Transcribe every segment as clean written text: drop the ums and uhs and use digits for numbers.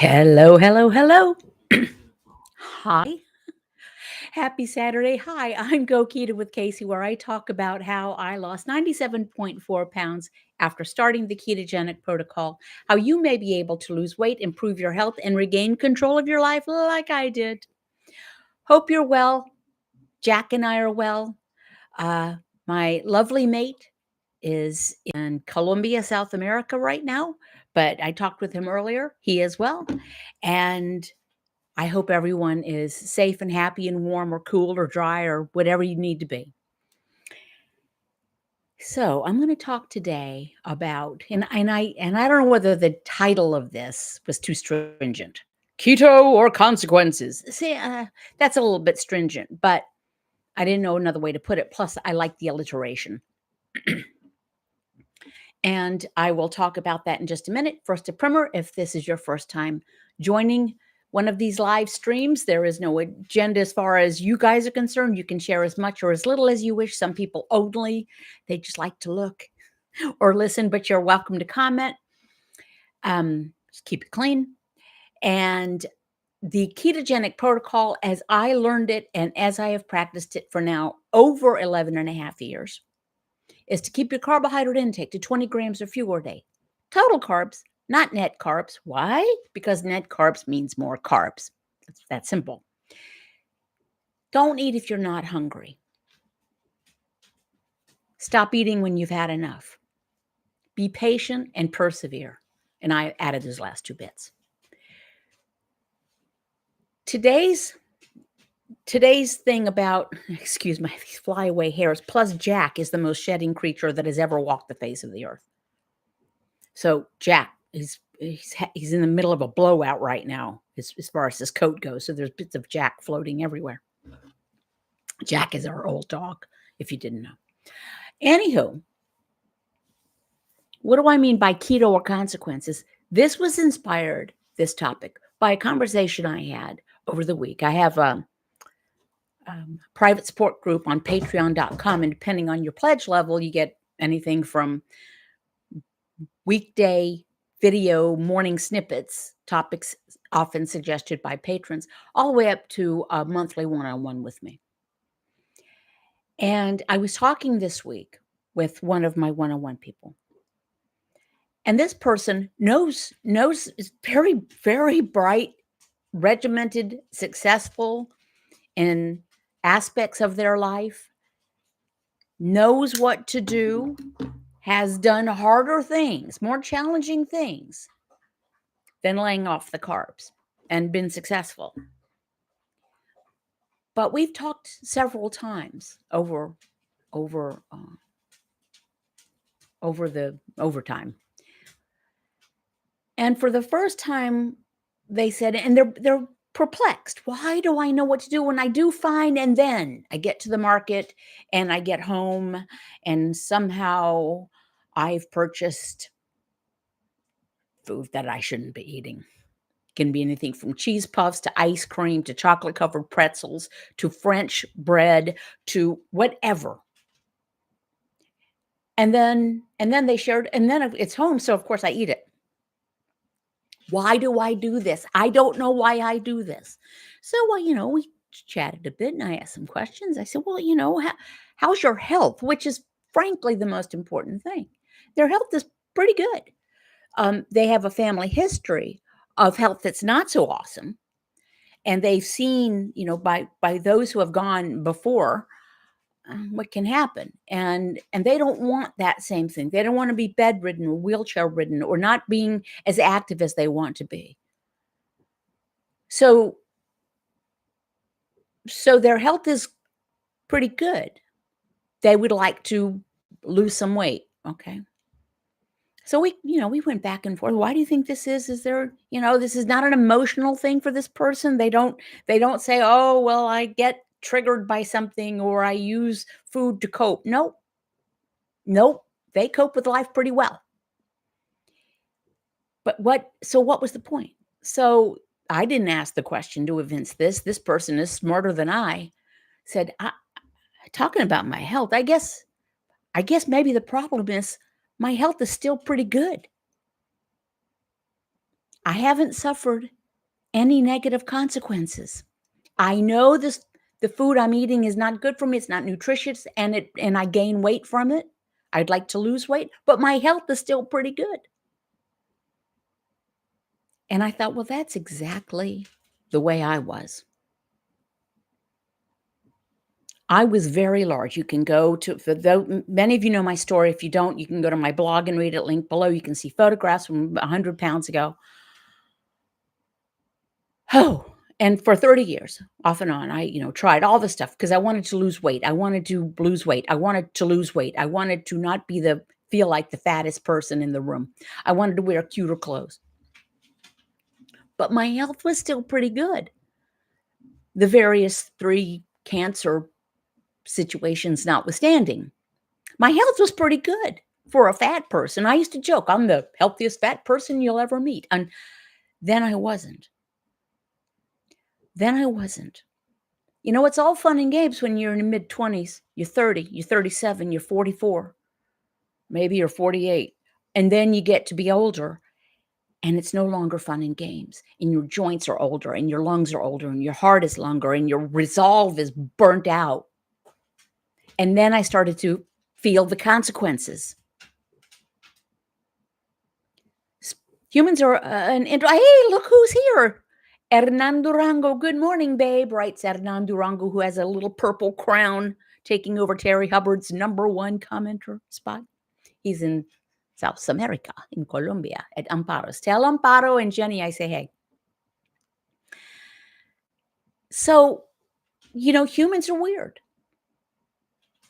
Hello, hello, hello. Hi. Happy Saturday. Hi, I'm Go Keto with Casey, where I talk about how I lost 97.4 pounds after starting the ketogenic protocol, how you may be able to lose weight, improve your health, and regain control of your life like I did. Hope you're well. Jack and I are well. Uh, my lovely mate is in Colombia, South America right now, but I talked with him earlier. He is well. And I hope everyone is safe and happy and warm or cool or dry or whatever you need to be. So I'm going to talk today about, and I don't know whether the title of this was too stringent. Keto or consequences. See, that's a little bit stringent, but I didn't know another way to put it. Plus, I like the alliteration. And I will talk about that in just a minute. First, a primer. If this is your first time joining one of these live streams, there is no agenda as far as you guys are concerned. You can share as much or as little as you wish. Some people only, they just like to look or listen, but you're welcome to comment. Just keep it clean. And the ketogenic protocol, as I learned it and as I have practiced it for now over 11 and a half years, is to keep your carbohydrate intake to 20 grams or fewer a day. Total carbs, not net carbs. Why? Because net carbs means more carbs. It's that simple. Don't eat if you're not hungry. Stop eating when you've had enough. Be patient and persevere. And I added those last two bits. Today's thing about, excuse my these flyaway hairs, plus Jack is the most shedding creature that has ever walked the face of the earth. So Jack is he's in the middle of a blowout right now as far as his coat goes. So there's bits of Jack floating everywhere. Jack is our old dog, if you didn't know. Anywho, what do I mean by keto or consequences? This was inspired, this topic, by a conversation I had over the week. I have a private support group on patreon.com, and depending on your pledge level, you get anything from weekday video morning snippets, topics often suggested by patrons, all the way up to a monthly one-on-one with me. And I was talking this week with one of my one-on-one people. And this person knows is very, very bright, regimented, successful in aspects of their life, knows what to do, has done harder things, more challenging things than laying off the carbs and been successful. But we've talked several times over the overtime. And for the first time, they said, and they're perplexed. Why do I know what to do when I do fine? And then I get to the market and I get home and somehow I've purchased food that I shouldn't be eating. Can be anything from cheese puffs to ice cream to chocolate covered pretzels to French bread to whatever. And then they shared, and then it's home. So of course I eat it. Why do I do this? I don't know why I do this. So, well, we chatted a bit and I asked some questions. I said, well, how's your health? Which is frankly the most important thing. Their health is pretty good. They have a family history of health that's not so awesome. And they've seen, by those who have gone before, what can happen. And they don't want that same thing. They don't want to be bedridden or wheelchair ridden or not being as active as they want to be. So their health is pretty good. They would like to lose some weight. Okay. So we went back and forth. Why do you think this is? Is there, this is not an emotional thing for this person. They don't say, oh, well, I get triggered by something or I use food to cope. Nope. They cope with life pretty well. But what was the point? So I didn't ask the question to evince this. This person is smarter than I. Said, talking about my health, I guess maybe the problem is my health is still pretty good. I haven't suffered any negative consequences. I know the food I'm eating is not good for me, it's not nutritious, and I gain weight from it. I'd like to lose weight, but my health is still pretty good. And I thought, well, that's exactly the way I was. I was very large. You can go to for though many of you know my story. If you don't, you can go to my blog and read it. Link below. You can see photographs from 100 pounds ago. Oh, and for 30 years, off and on, I, tried all this stuff because I wanted to lose weight. I wanted to lose weight. I wanted to lose weight. I wanted to not feel like the fattest person in the room. I wanted to wear cuter clothes. But my health was still pretty good. The various 3 cancer situations notwithstanding. My health was pretty good for a fat person. I used to joke, I'm the healthiest fat person you'll ever meet. And then I wasn't. Then I wasn't. It's all fun and games when you're in the mid 20s, you're 30, you're 37, you're 44, maybe you're 48. And then you get to be older and it's no longer fun and games. And your joints are older and your lungs are older and your heart is longer and your resolve is burnt out. And then I started to feel the consequences. Humans are hey, look who's here. Hernan Durango. Good morning, babe, writes Hernan Durango, who has a little purple crown taking over Terry Hubbard's #1 commenter spot. He's in South America, in Colombia, at Amparo's. Tell Amparo and Jenny I say hey. So, humans are weird.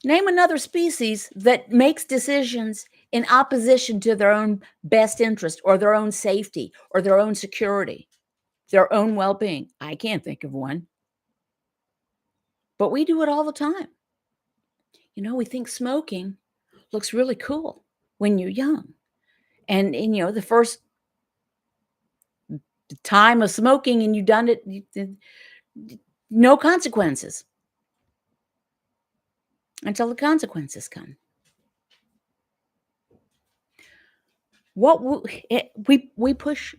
Name another species that makes decisions in opposition to their own best interest or their own safety or their own security, their own well-being. I can't think of one. But we do it all the time. We think smoking looks really cool when you're young. And the first time of smoking and you've done it, no consequences until the consequences come. We push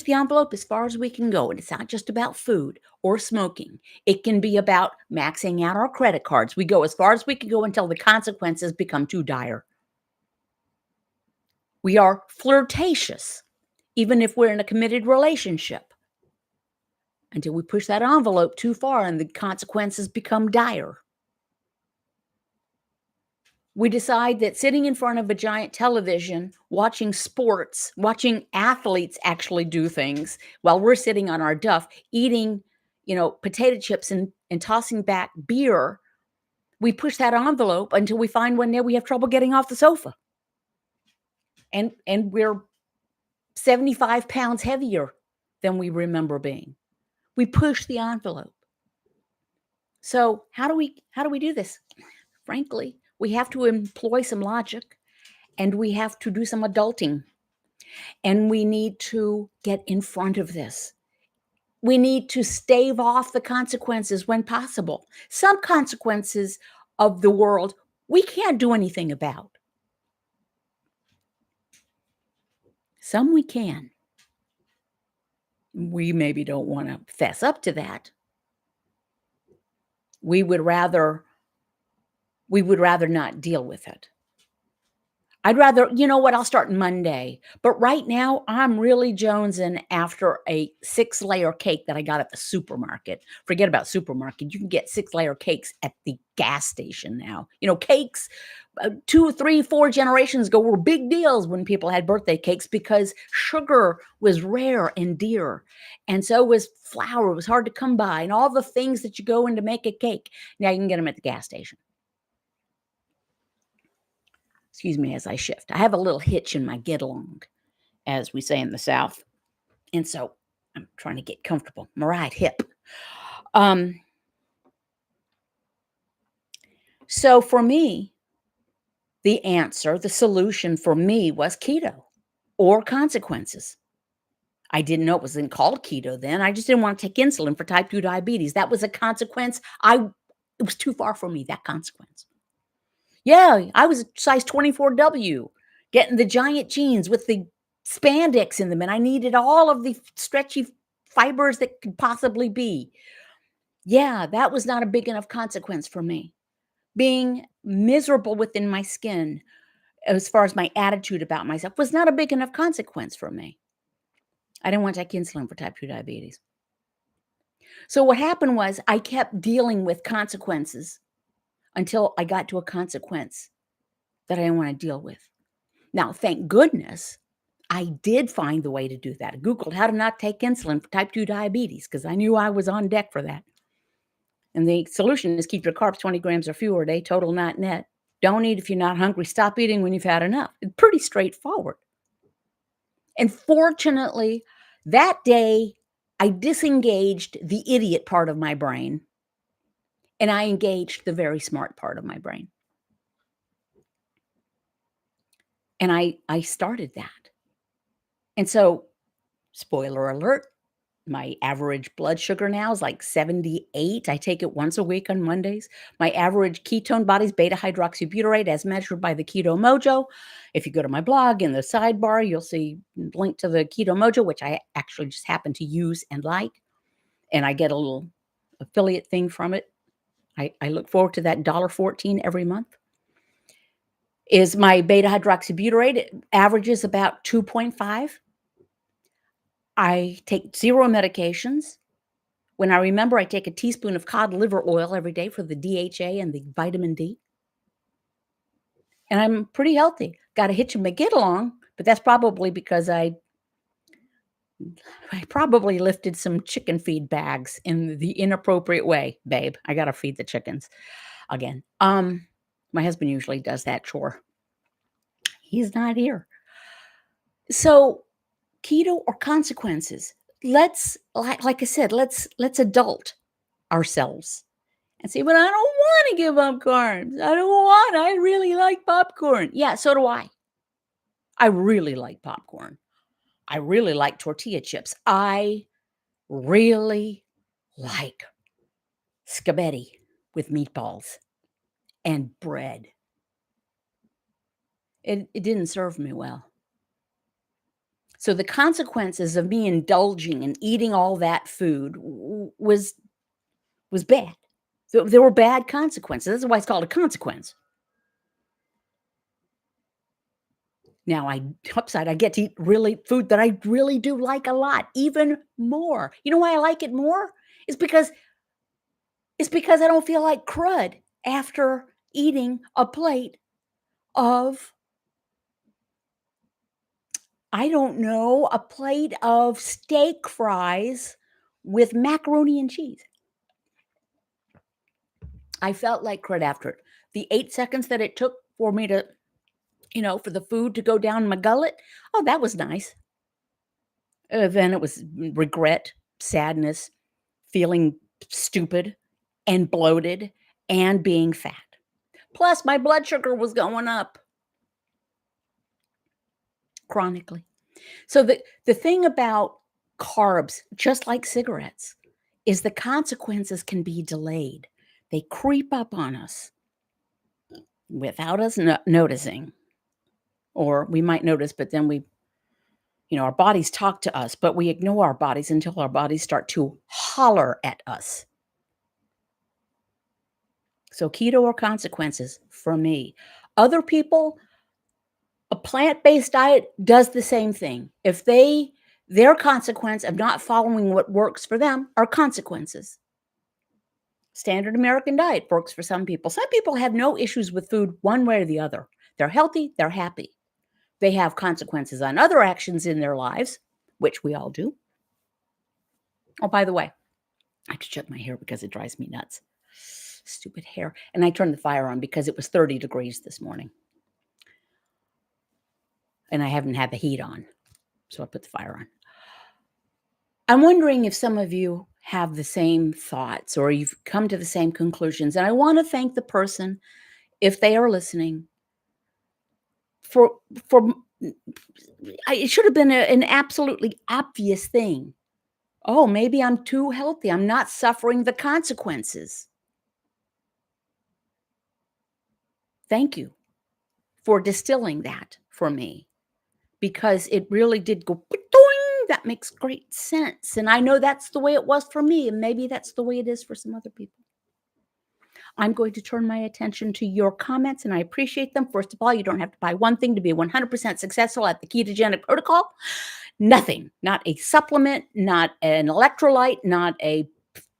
the envelope as far as we can go, and it's not just about food or smoking. It can be about maxing out our credit cards. We go as far as we can go until the consequences become too dire. We are flirtatious, even if we're in a committed relationship, until we push that envelope too far and the consequences become dire. We decide that sitting in front of a giant television, watching sports, watching athletes actually do things while we're sitting on our duff, eating, potato chips and tossing back beer, we push that envelope until we find one day we have trouble getting off the sofa. And we're 75 pounds heavier than we remember being. We push the envelope. So how do we do this? Frankly, we have to employ some logic and we have to do some adulting. And we need to get in front of this. We need to stave off the consequences when possible. Some consequences of the world we can't do anything about. Some we can. We maybe don't want to fess up to that. We would rather not deal with it. I'd rather, I'll start Monday. But right now, I'm really jonesing after a 6-layer cake that I got at the supermarket. Forget about supermarket. You can get 6-layer cakes at the gas station now. Cakes 2, 3, 4 generations ago were big deals when people had birthday cakes because sugar was rare and dear. And so was flour. It was hard to come by. And all the things that you go in to make a cake. Now you can get them at the gas station. Excuse me as I shift. I have a little hitch in my get along, as we say in the South. And so I'm trying to get comfortable. My right hip. So for me, the solution for me was keto or consequences. I didn't know it wasn't called keto then. I just didn't want to take insulin for type 2 diabetes. That was a consequence. It was too far for me, that consequence. Yeah, I was a size 24W, getting the giant jeans with the spandex in them, and I needed all of the stretchy fibers that could possibly be. Yeah, that was not a big enough consequence for me. Being miserable within my skin, as far as my attitude about myself, was not a big enough consequence for me. I didn't want to take insulin for type 2 diabetes. So what happened was I kept dealing with consequences until I got to a consequence that I didn't want to deal with. Now, thank goodness I did find the way to do that. I Googled how to not take insulin for type 2 diabetes because I knew I was on deck for that. And the solution is keep your carbs 20 grams or fewer a day, total not net. Don't eat if you're not hungry. Stop eating when you've had enough. It's pretty straightforward. And fortunately, that day, I disengaged the idiot part of my brain and I engaged the very smart part of my brain. And I started that. And so, spoiler alert, my average blood sugar now is like 78. I take it once a week on Mondays. My average ketone body's beta hydroxybutyrate as measured by the Keto Mojo. If you go to my blog in the sidebar, you'll see link to the Keto Mojo, which I actually just happen to use and like. And I get a little affiliate thing from it. I look forward to that $1.14 every month. Is my beta hydroxybutyrate, it averages about 2.5. I take 0 medications. When I remember, I take a teaspoon of cod liver oil every day for the DHA and the vitamin D. And I'm pretty healthy. Got a hitch in my get along, but that's probably because I probably lifted some chicken feed bags in the inappropriate way, babe. I got to feed the chickens again. My husband usually does that chore. He's not here. So, keto or consequences? Let's like I said, let's adult ourselves and say, "But I don't wanna give up carbs. I really like popcorn." Yeah, so do I. I really like popcorn. I really like tortilla chips. I really like spaghetti with meatballs and bread. It didn't serve me well. So the consequences of me indulging and eating all that food was bad. So there were bad consequences. That's why it's called a consequence. Now I get to eat really food that I really do like a lot, even more. You know why I like it more? It's because I don't feel like crud after eating a plate of, I don't know, a plate of steak fries with macaroni and cheese. I felt like crud after it. The 8 seconds that it took for me to, for the food to go down my gullet, oh, that was nice. Then it was regret, sadness, feeling stupid and bloated and being fat. Plus, my blood sugar was going up chronically. So the thing about carbs, just like cigarettes, is the consequences can be delayed. They creep up on us without us noticing, or we might notice, but then our bodies talk to us, but we ignore our bodies until our bodies start to holler at us. So keto or consequences for me. Other people, a plant-based diet does the same thing. If their consequence of not following what works for them are consequences. Standard American diet works for some people. Some people have no issues with food one way or the other. They're healthy, they're happy. They have consequences on other actions in their lives, which we all do. Oh, by the way, I have to check my hair because it drives me nuts. Stupid hair. And I turned the fire on because it was 30 degrees this morning. And I haven't had the heat on. So I put the fire on. I'm wondering if some of you have the same thoughts or you've come to the same conclusions. And I want to thank the person, if they are listening, for it should have been an absolutely obvious thing. Oh, maybe I'm too healthy. I'm not suffering the consequences. Thank you for distilling that for me, because it really did go "Ba-doing." That makes great sense. And I know that's the way it was for me, and maybe that's the way it is for some other people. I'm going to turn my attention to your comments, and I appreciate them. First of all, you don't have to buy one thing to be 100% successful at the ketogenic protocol. Nothing, not a supplement, not an electrolyte, not a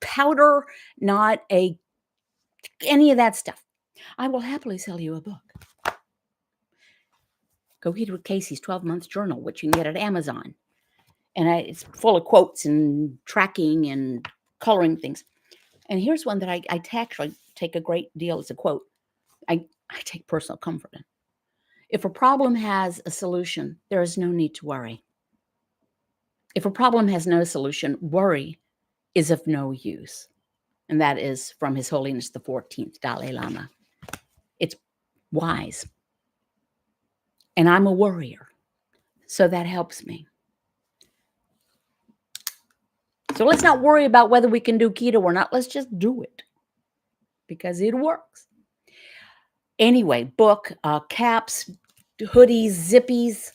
powder, not any of that stuff. I will happily sell you a book. Go Eat with Casey's 12-month journal, which you can get at Amazon. And it's full of quotes and tracking and coloring things. And here's one that I actually take a great deal as a quote. I take personal comfort in. If a problem has a solution, there is no need to worry. If a problem has no solution, worry is of no use. And that is from His Holiness the 14th Dalai Lama. It's wise. And I'm a worrier, so that helps me. So let's not worry about whether we can do keto or not. Let's just do it because it works. Anyway, book, caps, hoodies, zippies,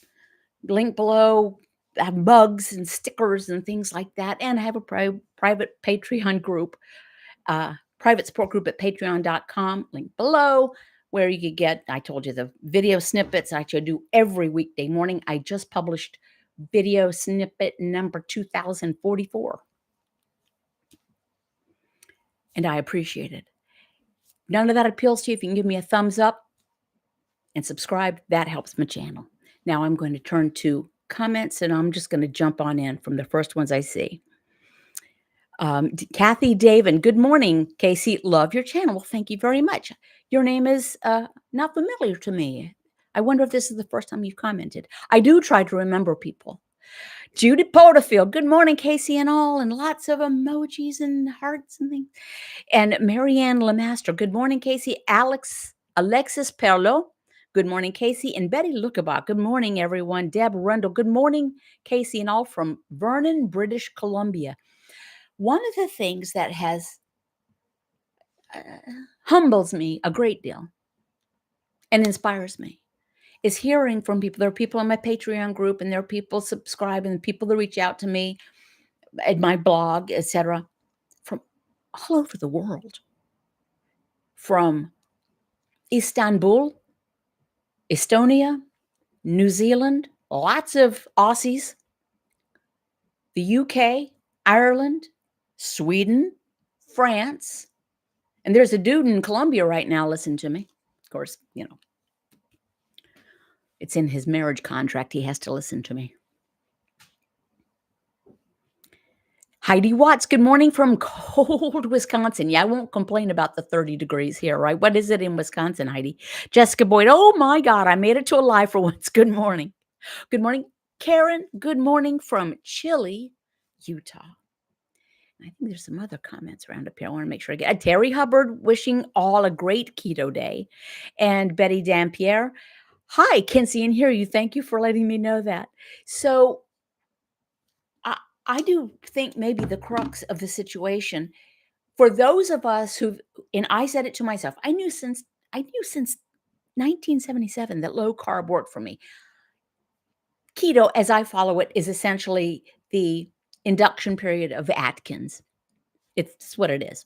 link below. I have mugs and stickers and things like that. And I have a private Patreon group, private support group at patreon.com, link below, where you could get, I told you, the video snippets I should do every weekday morning. I just published video snippet number 2044. And I appreciate it. None of that appeals to you. If you can give me a thumbs up and subscribe, that helps my channel. Now I'm going to turn to comments, and I'm just going to jump on in from the first ones I see. Kathy Daven, good morning, Casey. Love your channel. Well, thank you very much. Your name is not familiar to me. I wonder if this is the first time you've commented. I do try to remember people. Judy Porterfield, good morning, Casey and all, and lots of emojis and hearts and things. And Marianne Lemaster, good morning, Casey. Alexis Perlo, good morning, Casey. And Betty Lookabach, good morning, everyone. Deb Rundle, good morning, Casey and all from Vernon, British Columbia. One of the things that has humbles me a great deal and inspires me is hearing from people. There are people on my Patreon group, and there are people subscribing, and people that reach out to me at my blog, etc., from all over the world, from Istanbul, Estonia, New Zealand, lots of Aussies, the UK, Ireland, Sweden, France, and there's a dude in Colombia right now listening to me. Of course, you know, it's in his marriage contract. He has to listen to me. Heidi Watts, good morning from cold Wisconsin. Yeah, I won't complain about the 30 degrees here, right? What is it in Wisconsin, Heidi? Jessica Boyd, oh my God, I made it to a live for once. Good morning. Good morning. Karen, good morning from Chile, Utah. I think there's some other comments around up here. I want to make sure I get Terry Hubbard wishing all a great keto day. And Betty Dampierre. Hi, Kinsey, and hear you. Thank you for letting me know that. So I do think maybe the crux of the situation for those of us who, and I said it to myself, I knew since 1977 that low carb worked for me. Keto, as I follow it, is essentially the induction period of Atkins. It's what it is.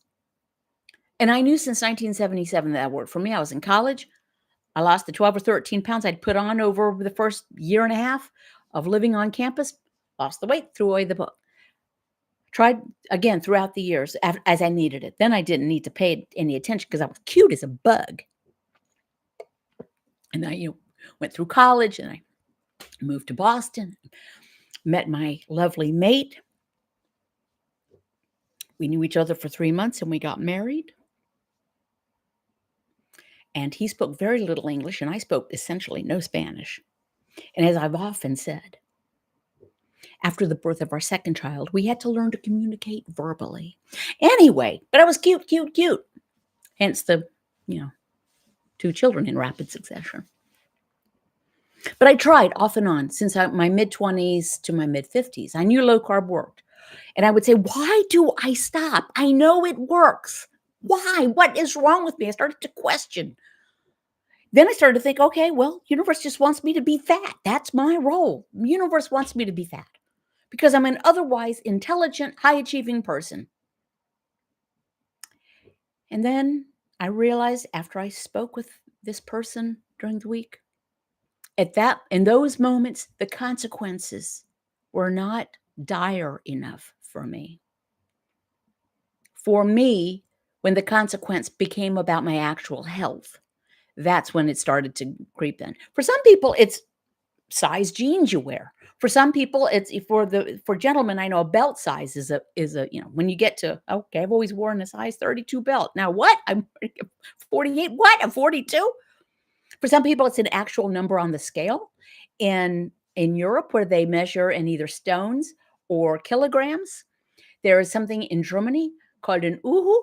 And I knew since 1977 that worked for me. I was in college. I lost the 12 or 13 pounds I'd put on over the first year and a half of living on campus, lost the weight, threw away the book. Tried again throughout the years as I needed it. Then I didn't need to pay any attention because I was cute as a bug. And I went through college, and I moved to Boston, met my lovely mate. We knew each other for 3 months, and we got married. And he spoke very little English, and I spoke essentially no Spanish. And as I've often said, after the birth of our second child, we had to learn to communicate verbally. Anyway, but I was cute. Hence the, 2 children in rapid succession. But I tried off and on since my mid-20s to my mid-50s. I knew low carb worked. And I would say, why do I stop? I know it works. Why? What is wrong with me? I started to question. Then I started to think, okay, well, universe just wants me to be fat. That's my role. Universe wants me to be fat because I'm an otherwise intelligent, high achieving person. And then I realized after I spoke with this person during the week, in those moments, the consequences were not dire enough for me. For me, when the consequence became about my actual health, that's when it started to creep in. For some people, it's size jeans you wear. For some people, it's for gentlemen, I know a belt size is a when you get to, okay, I've always worn a size 32 belt. Now what? I'm 48. What? I'm 42. For some people, it's an actual number on the scale. In Europe, where they measure in either stones or kilograms, there is something in Germany called an Uhu.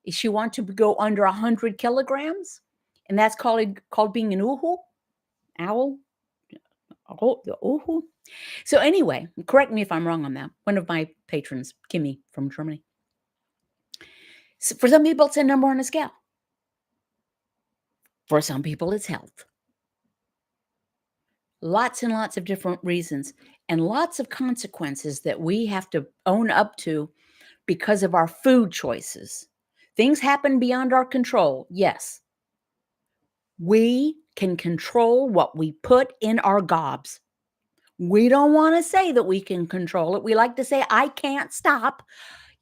If you want to go under 100 kilograms, and that's called being an Uhu, owl, oh, the Uhu. So anyway, correct me if I'm wrong on that. One of my patrons, Kimmy from Germany. So for some people, it's a number on a scale. For some people, it's health. Lots and lots of different reasons and lots of consequences that we have to own up to because of our food choices. Things happen beyond our control. Yes. We can control what we put in our gobs. We don't want to say that we can control it. We like to say, I can't stop.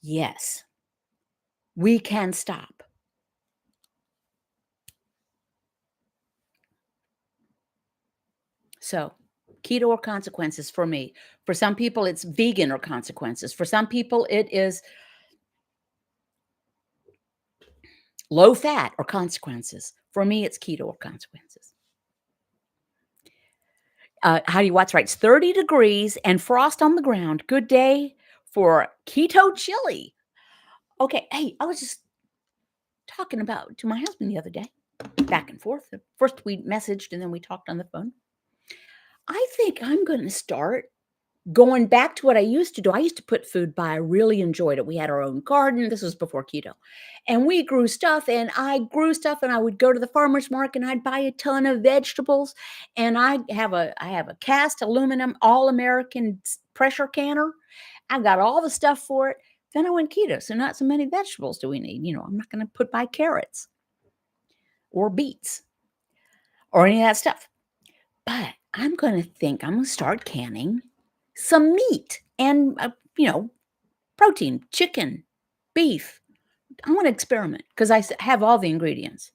Yes, we can stop. So, keto or consequences for me. For some people, it's vegan or consequences. For some people, it is low fat or consequences. For me, it's keto or consequences. Heidi Watts writes 30 degrees and frost on the ground. Good day for keto chili. Okay. Hey, I was just talking about to my husband the other day, back and forth. First, we messaged and then we talked on the phone. I think I'm going to start going back to what I used to do. I used to put food by. I really enjoyed it. We had our own garden. This was before keto. And we grew stuff and I grew stuff and I would go to the farmer's market and I'd buy a ton of vegetables. And I have a cast aluminum all American pressure canner. I got all the stuff for it. Then I went keto. So not so many vegetables do we need. I'm not going to put by carrots or beets or any of that stuff. But I'm going to start canning some meat and, protein, chicken, beef. I want to experiment because have all the ingredients.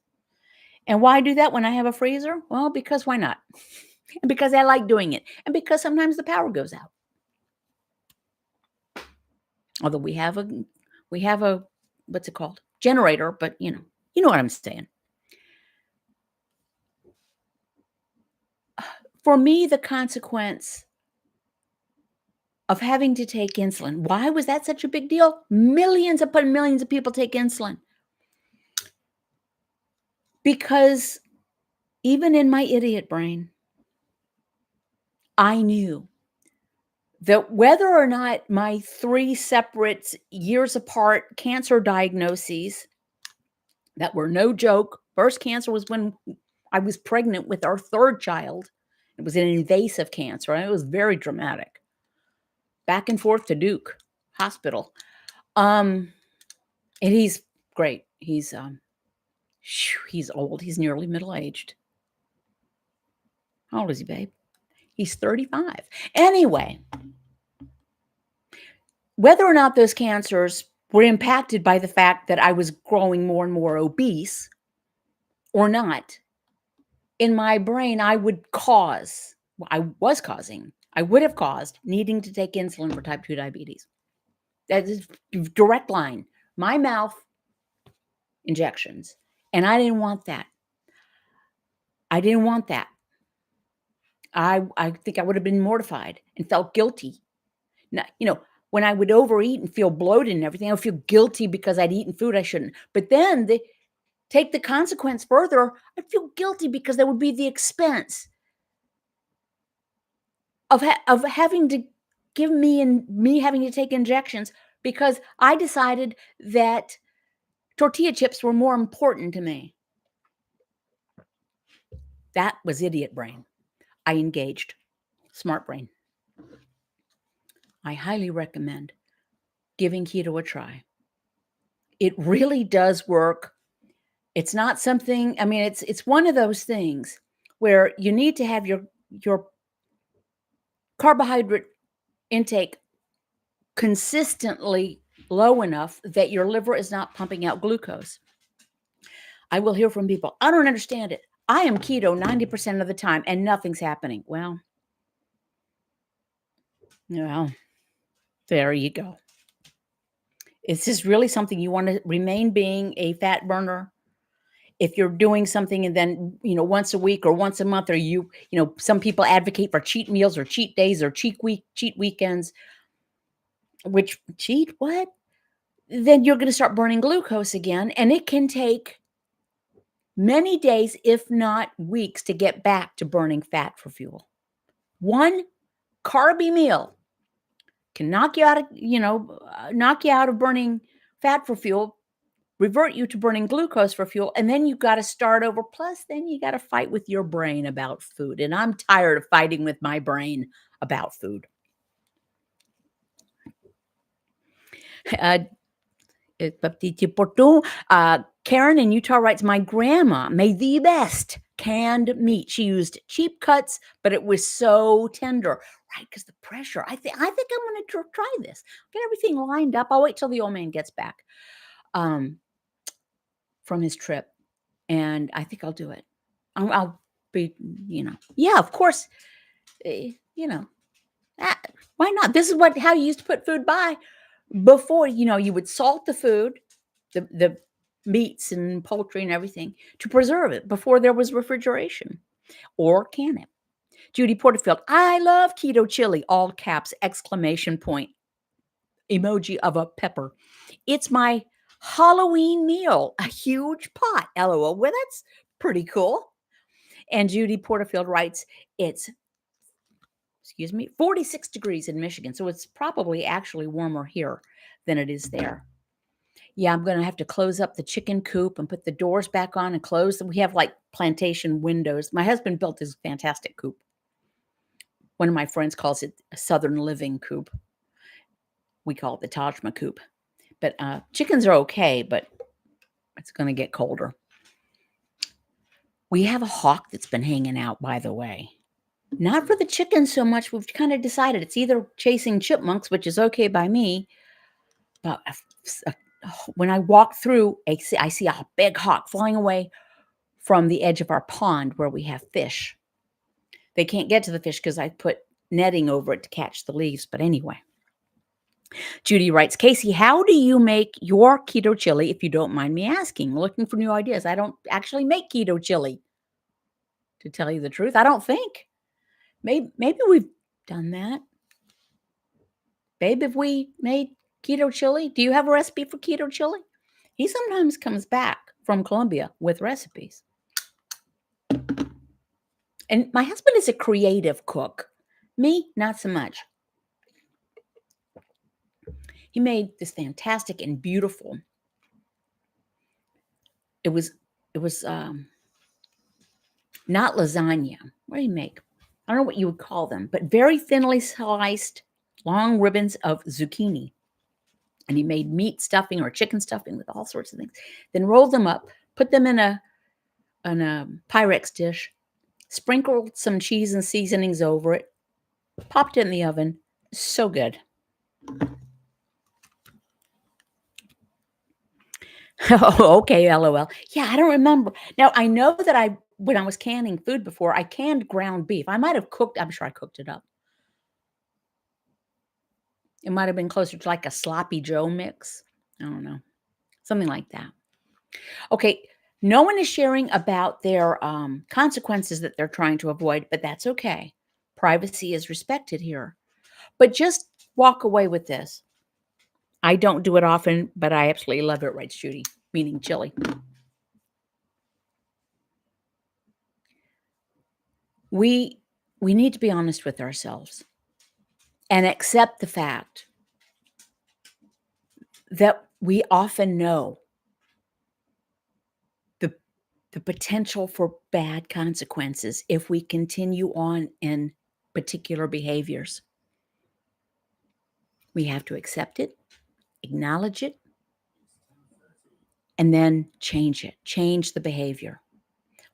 And why do that when I have a freezer? Well, because why not? And because I like doing it. And because sometimes the power goes out. Although we have a what's it called? Generator, but you know what I'm saying. For me, the consequence of having to take insulin. Why was that such a big deal? Millions upon millions of people take insulin. Because even in my idiot brain, I knew that whether or not my 3 separate years apart cancer diagnoses that were no joke. First cancer was when I was pregnant with our 3rd child. It was an invasive cancer, and it was very dramatic. Back and forth to Duke Hospital. And he's great. He's old. He's nearly middle-aged. How old is he, babe? He's 35. Anyway, whether or not those cancers were impacted by the fact that I was growing more and more obese or not, in my brain, I would have caused needing to take insulin for type 2 diabetes. That is direct line. My mouth injections. And I didn't want that. I think I would have been mortified and felt guilty. Now, when I would overeat and feel bloated and everything, I would feel guilty because I'd eaten food I shouldn't. But then take the consequence further, I'd feel guilty because there would be the expense of having to give me having to take injections because I decided that tortilla chips were more important to me. That was idiot brain. I engaged. Smart brain. I highly recommend giving keto a try. It really does work. It's not something, I mean, it's one of those things where you need to have your carbohydrate intake consistently low enough that your liver is not pumping out glucose. I will hear from people, I don't understand it. I am keto 90% of the time and nothing's happening. Well, there you go. Is this really something you want to remain being a fat burner? If you're doing something and then, once a week or once a month, or some people advocate for cheat meals or cheat days or cheat weekends, which cheat what? Then you're going to start burning glucose again. And it can take many days, if not weeks, to get back to burning fat for fuel. One carby meal can knock you out of burning fat for fuel, revert you to burning glucose for fuel, and then you got to start over. Plus, then you got to fight with your brain about food. And I'm tired of fighting with my brain about food. Karen in Utah writes, my grandma made the best canned meat. She used cheap cuts, but it was so tender, right? Because the pressure. I think I'm going to try this. Get everything lined up. I'll wait till the old man gets back from his trip, and I think I'll do it. I'll be, yeah, of course, why not? This is how you used to put food by before. You would salt the food, the meats and poultry and everything, to preserve it before there was refrigeration, or can it. Judy Porterfield, I love keto chili, all caps, exclamation point, emoji of a pepper. It's my Halloween meal, a huge pot, LOL. Well, that's pretty cool. And Judy Porterfield writes, it's 46 degrees in Michigan. So it's probably actually warmer here than it is there. Yeah, I'm going to have to close up the chicken coop and put the doors back on and close them. We have like plantation windows. My husband built this fantastic coop. One of my friends calls it a Southern living coop. We call it the Tajma coop. But chickens are okay, but it's going to get colder. We have a hawk that's been hanging out, by the way. Not for the chickens so much. We've kind of decided it's either chasing chipmunks, which is okay by me. But when I walk through, I see a big hawk flying away from the edge of our pond where we have fish. They can't get to the fish because I put netting over it to catch the leaves. But anyway, Judy writes, Casey, how do you make your keto chili, if you don't mind me asking? Looking for new ideas. I don't actually make keto chili, to tell you the truth. I don't think. Maybe we've done that. Babe, have we made keto chili? Do you have a recipe for keto chili? He sometimes comes back from Colombia with recipes. And my husband is a creative cook. Me, not so much. He made this fantastic and beautiful. It was not lasagna. What do you make? I don't know what you would call them, but very thinly sliced long ribbons of zucchini. And he made meat stuffing or chicken stuffing with all sorts of things. Then rolled them up, put them in a Pyrex dish, sprinkled some cheese and seasonings over it, popped it in the oven. So good. Oh, okay, LOL. Yeah, I don't remember. Now, I know that when I was canning food before, I canned ground beef. I might have I'm sure I cooked it up. It might have been closer to like a sloppy Joe mix. I don't know. Something like that. Okay, no one is sharing about their consequences that they're trying to avoid, but that's okay. Privacy is respected here. But just walk away with this. I don't do it often, but I absolutely love it, writes Judy, meaning chili. We need to be honest with ourselves and accept the fact that we often know the potential for bad consequences if we continue on in particular behaviors. We have to accept it, acknowledge it, and then change it, change the behavior.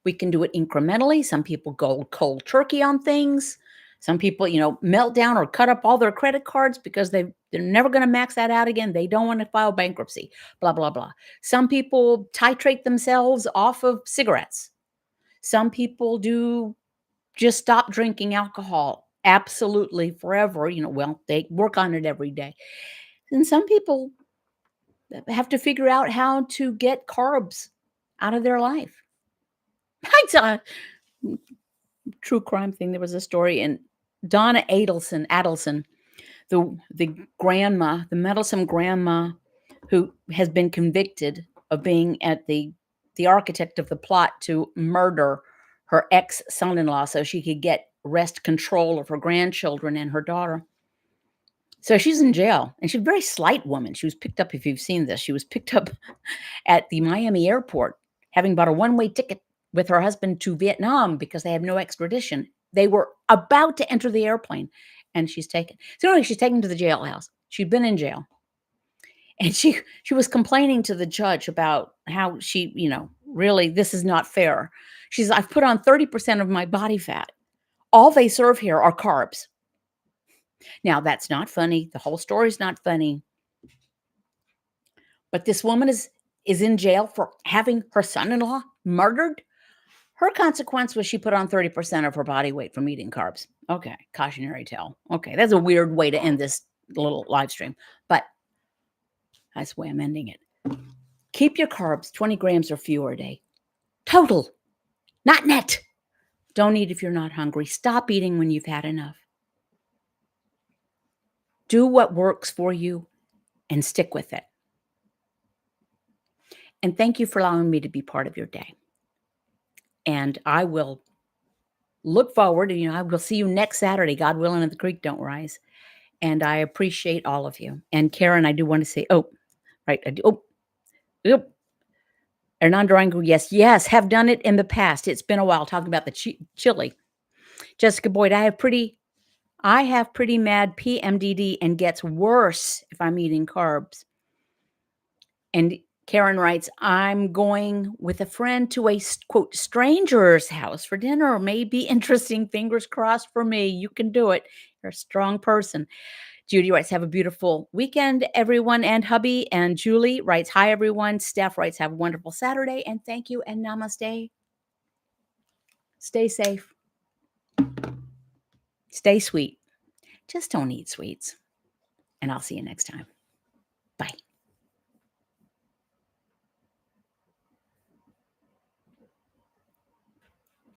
We can do it incrementally. Some people go cold turkey on things. Some people, melt down or cut up all their credit cards because they're never going to max that out again. They don't want to file bankruptcy, blah, blah, blah. Some people titrate themselves off of cigarettes. Some people do just stop drinking alcohol absolutely forever. They work on it every day. And some people have to figure out how to get carbs out of their life. I saw a true crime thing. There was a story in Donna Adelson, the grandma, the meddlesome grandma who has been convicted of being the architect of the plot to murder her ex-son-in-law so she could wrest control of her grandchildren and her daughter. So she's in jail, and she's a very slight woman. She was picked up, if you've seen this, she was picked up at the Miami airport, having bought a one-way ticket with her husband to Vietnam because they have no extradition. They were about to enter the airplane, and she's taken. So anyway, she's taken to the jailhouse. She'd been in jail. And she was complaining to the judge about how she, really, this is not fair. She says, I've put on 30% of my body fat. All they serve here are carbs. Now, that's not funny. The whole story's not funny. But this woman is in jail for having her son-in-law murdered. Her consequence was she put on 30% of her body weight from eating carbs. Okay, cautionary tale. Okay, that's a weird way to end this little live stream, but that's the way I'm ending it. Keep your carbs 20 grams or fewer a day. Total, not net. Don't eat if you're not hungry. Stop eating when you've had enough. Do what works for you and stick with it. And thank you for allowing me to be part of your day. And I will look forward, I will see you next Saturday, God willing, and the creek don't rise. And I appreciate all of you. And Karen, I do want to say, right. Hernan Durango, yes, have done it in the past. It's been a while talking about the chili. Jessica Boyd, I have pretty mad PMDD and gets worse if I'm eating carbs. And Karen writes, I'm going with a friend to a, quote, stranger's house for dinner. Maybe interesting. Fingers crossed for me. You can do it. You're a strong person. Judy writes, have a beautiful weekend, everyone, and hubby. And Julie writes, hi, everyone. Steph writes, have a wonderful Saturday. And thank you and namaste. Stay safe. Stay sweet. Just don't eat sweets. And I'll see you next time.